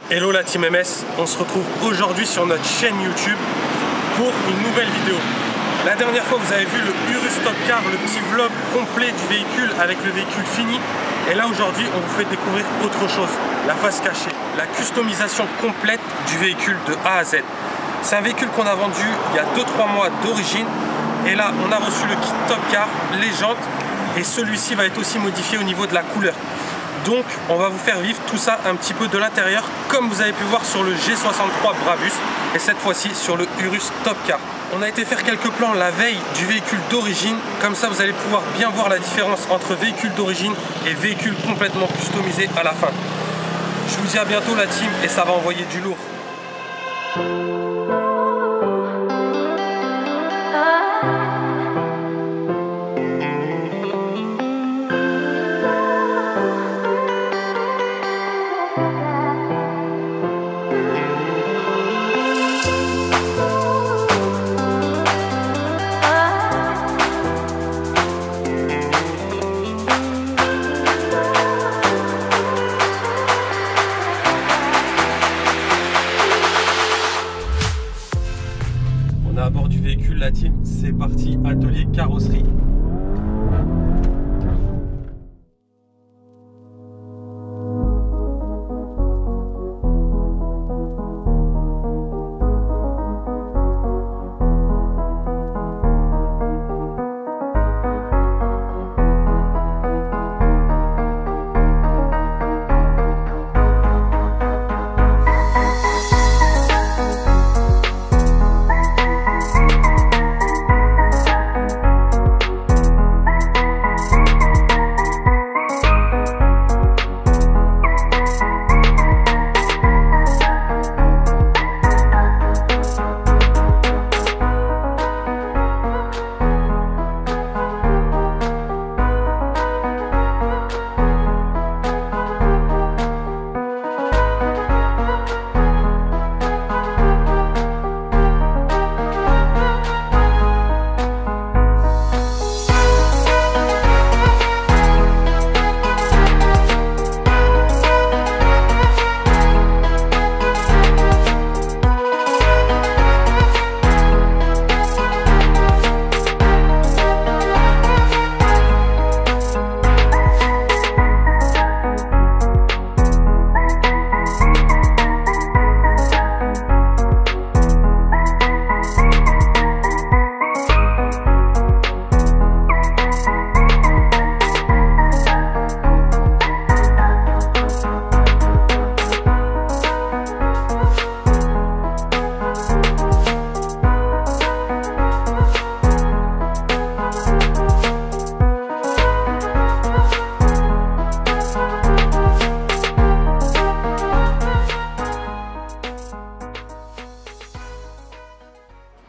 Hello la team MS, on se retrouve aujourd'hui sur notre chaîne YouTube pour une nouvelle vidéo. La dernière fois vous avez vu le Urus Top Car, le petit vlog complet du véhicule avec le véhicule fini. Et là aujourd'hui on vous fait découvrir autre chose, la face cachée, la customisation complète du véhicule de A à Z. C'est un véhicule qu'on a vendu il y a 2-3 mois d'origine. Et là on a reçu le kit Top Car, les jantes, et celui-ci va être aussi modifié au niveau de la couleur. Donc on va vous faire vivre tout ça un petit peu de l'intérieur, comme vous avez pu voir sur le G63 Brabus et cette fois-ci sur le Urus Top Car. On a été faire quelques plans la veille du véhicule d'origine, comme ça vous allez pouvoir bien voir la différence entre véhicule d'origine et véhicule complètement customisé à la fin. Je vous dis à bientôt la team et ça va envoyer du lourd. À bord du véhicule, la team, c'est parti, atelier carrosserie.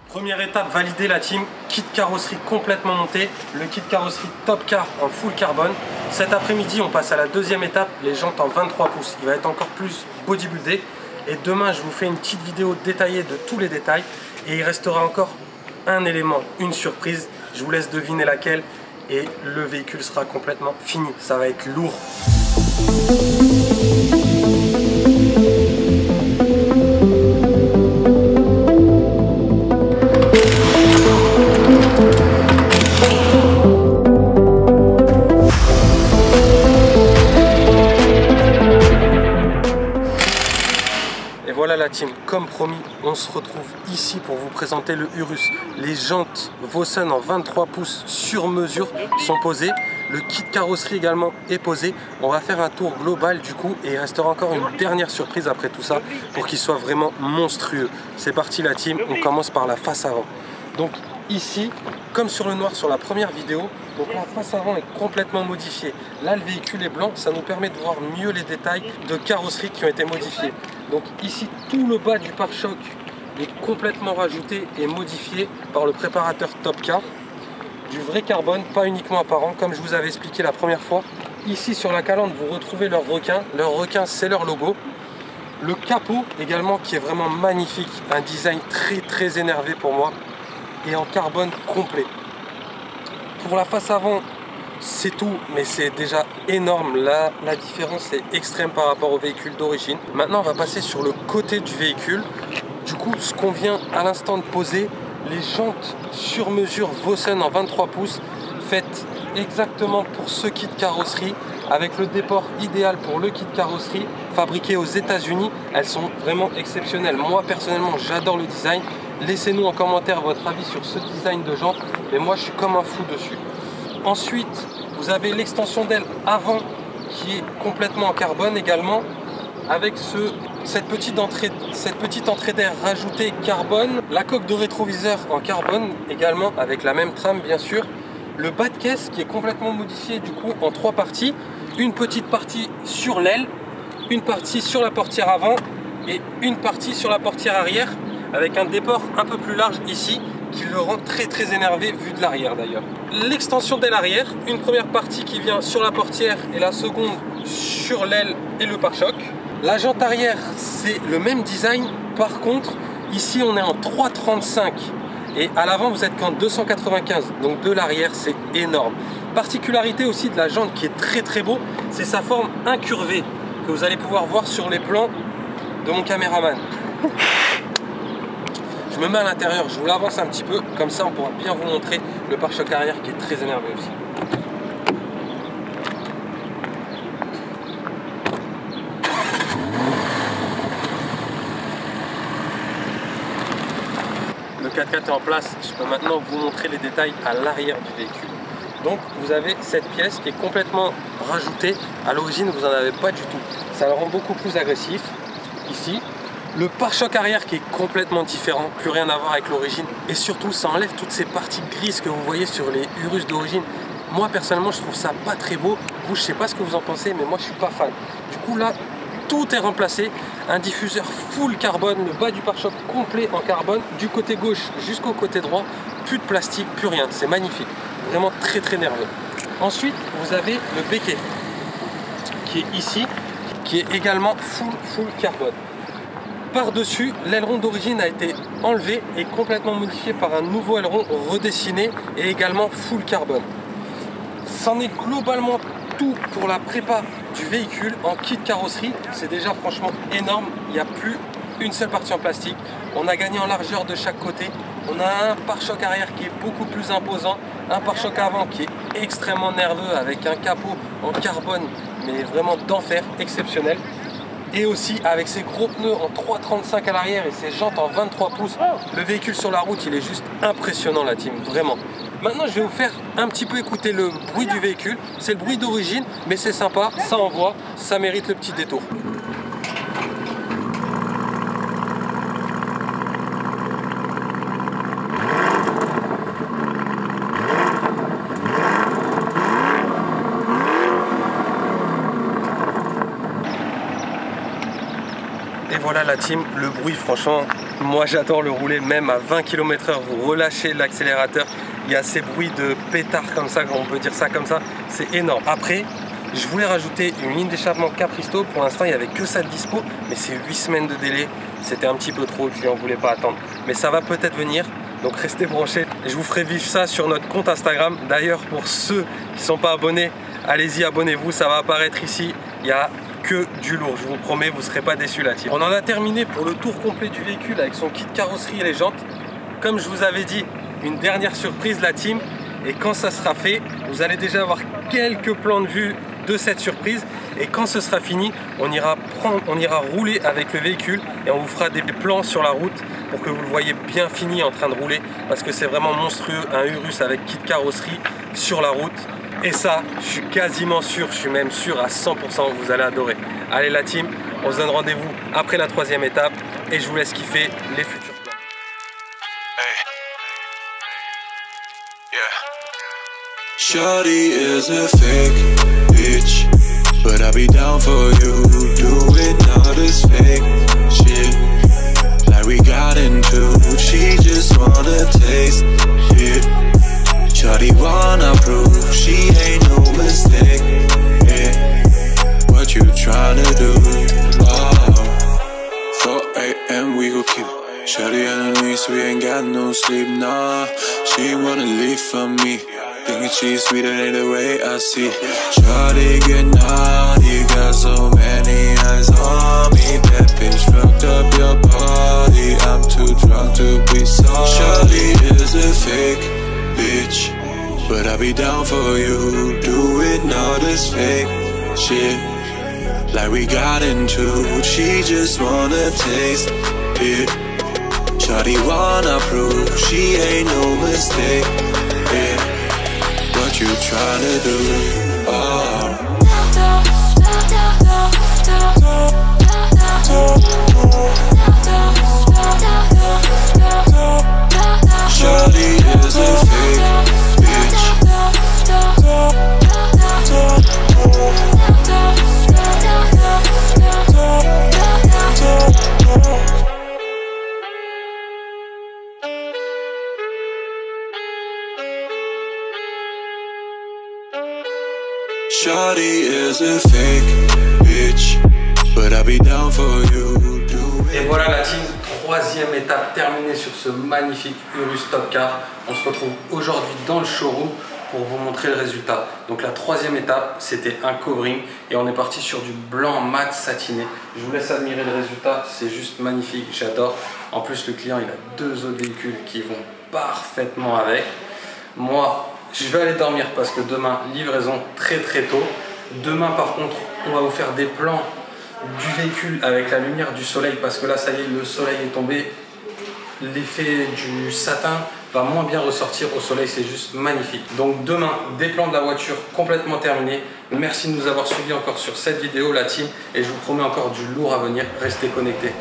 Première étape validée la team, kit carrosserie complètement monté, le kit carrosserie Top Car en full carbone. Cet après-midi on passe à la deuxième étape, les jantes en 23 pouces, il va être encore plus bodybuildé. Et demain je vous fais une petite vidéo détaillée de tous les détails. Et il restera encore un élément, une surprise, je vous laisse deviner laquelle. Et le véhicule sera complètement fini, ça va être lourd. Voilà la team, comme promis, on se retrouve ici pour vous présenter le Urus. Les jantes Vossen en 23 pouces sur mesure sont posées. Le kit carrosserie également est posé. On va faire un tour global du coup et il restera encore une dernière surprise après tout ça pour qu'il soit vraiment monstrueux. C'est parti la team, on commence par la face avant. Donc ici, comme sur le noir sur la première vidéo, donc la face avant est complètement modifiée. Là le véhicule est blanc, ça nous permet de voir mieux les détails de carrosserie qui ont été modifiés. Donc ici tout le bas du pare-choc est complètement rajouté et modifié par le préparateur Top Car. Du vrai carbone, pas uniquement apparent, comme je vous avais expliqué la première fois. Ici sur la calandre vous retrouvez leur requin. Leur requin c'est leur logo. Le capot également qui est vraiment magnifique, un design très énervé pour moi et en carbone complet. Pour la face avant, c'est tout, mais c'est déjà énorme. Là, la différence est extrême par rapport au véhicule d'origine. Maintenant, on va passer sur le côté du véhicule. Du coup, ce qu'on vient à l'instant de poser, les jantes sur mesure Vossen en 23 pouces, faites exactement pour ce kit carrosserie, avec le déport idéal pour le kit carrosserie, fabriqué aux États-Unis. Elles sont vraiment exceptionnelles. Moi, personnellement, j'adore le design. Laissez-nous en commentaire votre avis sur ce design de jantes, mais moi, je suis comme un fou dessus. Ensuite, vous avez l'extension d'aile avant qui est complètement en carbone également, avec cette petite entrée d'air rajoutée carbone, la coque de rétroviseur en carbone également avec la même trame bien sûr, le bas de caisse qui est complètement modifié du coup en 3 parties, une petite partie sur l'aile, une partie sur la portière avant et une partie sur la portière arrière avec un déport un peu plus large ici qui le rend très énervé vu de l'arrière d'ailleurs. L'extension d'aile arrière, une première partie qui vient sur la portière et la seconde sur l'aile et le pare-choc. La jante arrière, c'est le même design, par contre, ici on est en 3,35 et à l'avant vous êtes qu'en 295, donc de l'arrière c'est énorme. Particularité aussi de la jante qui est très beau, c'est sa forme incurvée que vous allez pouvoir voir sur les plans de mon caméraman. Je me mets à l'intérieur, je vous l'avance un petit peu, comme ça on pourra bien vous montrer le pare-choc arrière qui est très énervé aussi. Le 4x4 est en place, je peux maintenant vous montrer les détails à l'arrière du véhicule. Donc vous avez cette pièce qui est complètement rajoutée, à l'origine vous n'en avez pas du tout. Ça le rend beaucoup plus agressif, ici. Le pare-choc arrière qui est complètement différent, plus rien à voir avec l'origine. Et surtout ça enlève toutes ces parties grises que vous voyez sur les Urus d'origine. Moi personnellement je trouve ça pas très beau. Vous, je sais pas ce que vous en pensez, mais moi je suis pas fan. Du coup là, tout est remplacé, un diffuseur full carbone, le bas du pare-choc complet en carbone, du côté gauche jusqu'au côté droit, plus de plastique, plus rien, c'est magnifique, vraiment très nerveux. Ensuite, vous avez le béquet qui est ici, qui est également full carbone. Par-dessus, l'aileron d'origine a été enlevé et complètement modifié par un nouveau aileron redessiné et également full carbone. C'en est globalement tout pour la prépa du véhicule en kit carrosserie. C'est déjà franchement énorme, il n'y a plus une seule partie en plastique. On a gagné en largeur de chaque côté. On a un pare-choc arrière qui est beaucoup plus imposant, un pare-choc avant qui est extrêmement nerveux avec un capot en carbone mais vraiment d'enfer, exceptionnel. Et aussi avec ses gros pneus en 3,35 à l'arrière et ses jantes en 23 pouces, le véhicule sur la route il est juste impressionnant la team, vraiment. Maintenant je vais vous faire un petit peu écouter le bruit du véhicule, c'est le bruit d'origine mais c'est sympa, ça envoie, ça mérite le petit détour. Et voilà la team, le bruit franchement, moi j'adore le rouler même à 20 km/h, vous relâchez l'accélérateur, il y a ces bruits de pétard comme ça, on peut dire ça comme ça, c'est énorme. Après, je voulais rajouter une ligne d'échappement Capristo, pour l'instant il n'y avait que ça de dispo, mais c'est 8 semaines de délai, c'était un petit peu trop, le client ne voulait pas attendre. Mais ça va peut-être venir, donc restez branchés, je vous ferai vivre ça sur notre compte Instagram. D'ailleurs pour ceux qui ne sont pas abonnés, allez-y abonnez-vous, ça va apparaître ici, il y a que du lourd, je vous promets, vous ne serez pas déçus la team. On en a terminé pour le tour complet du véhicule avec son kit carrosserie et les jantes. Comme je vous avais dit, une dernière surprise la team, et quand ça sera fait, vous allez déjà avoir quelques plans de vue de cette surprise, et quand ce sera fini, on ira rouler avec le véhicule et on vous fera des plans sur la route pour que vous le voyez bien fini en train de rouler, parce que c'est vraiment monstrueux, un Urus avec kit carrosserie sur la route. Et ça, je suis quasiment sûr, je suis même sûr à 100% que vous allez adorer. Allez la team, on se donne rendez-vous après la 3e étape et je vous laisse kiffer les futurs plans. Hey. Yeah. Shawty is a fake bitch, but I'll be down for you. Doing all this fake shit, like we got into. She just wanna taste it. Shawty wanna prove she ain't no mistake. Yeah, what you tryna do? Oh, 4 AM we go keep it. Shawty on her knees, we ain't got no sleep, nah. She wanna leave for me, thinking she's sweeter than the way I see. Shawty get naughty, got so many eyes on me. That bitch fucked up your body, I'm too drunk to be sorry. Shawty is a fake bitch, but I'll be down for you, doing all this fake shit. Like we got into, she just wanna taste it. Shawty wanna prove she ain't no mistake. Yeah, what you tryna do? Oh. Shawty is a fake bitch. Shawty is a fake bitch, but I'll be down for you. Et voilà la team, troisième étape terminée sur ce magnifique Urus Top Car. On se retrouve aujourd'hui dans le showroom pour vous montrer le résultat. Donc la troisième étape, c'était un covering et on est parti sur du blanc mat satiné. Je vous laisse admirer le résultat, c'est juste magnifique, j'adore. En plus le client il a deux autres véhicules qui vont parfaitement avec. Moi, je vais aller dormir parce que demain, livraison très tôt. Demain par contre, on va vous faire des plans du véhicule avec la lumière du soleil parce que là ça y est, le soleil est tombé. L'effet du satin va moins bien ressortir au soleil, c'est juste magnifique. Donc demain, des plans de la voiture complètement terminés. Merci de nous avoir suivis encore sur cette vidéo la team et je vous promets encore du lourd à venir, restez connectés.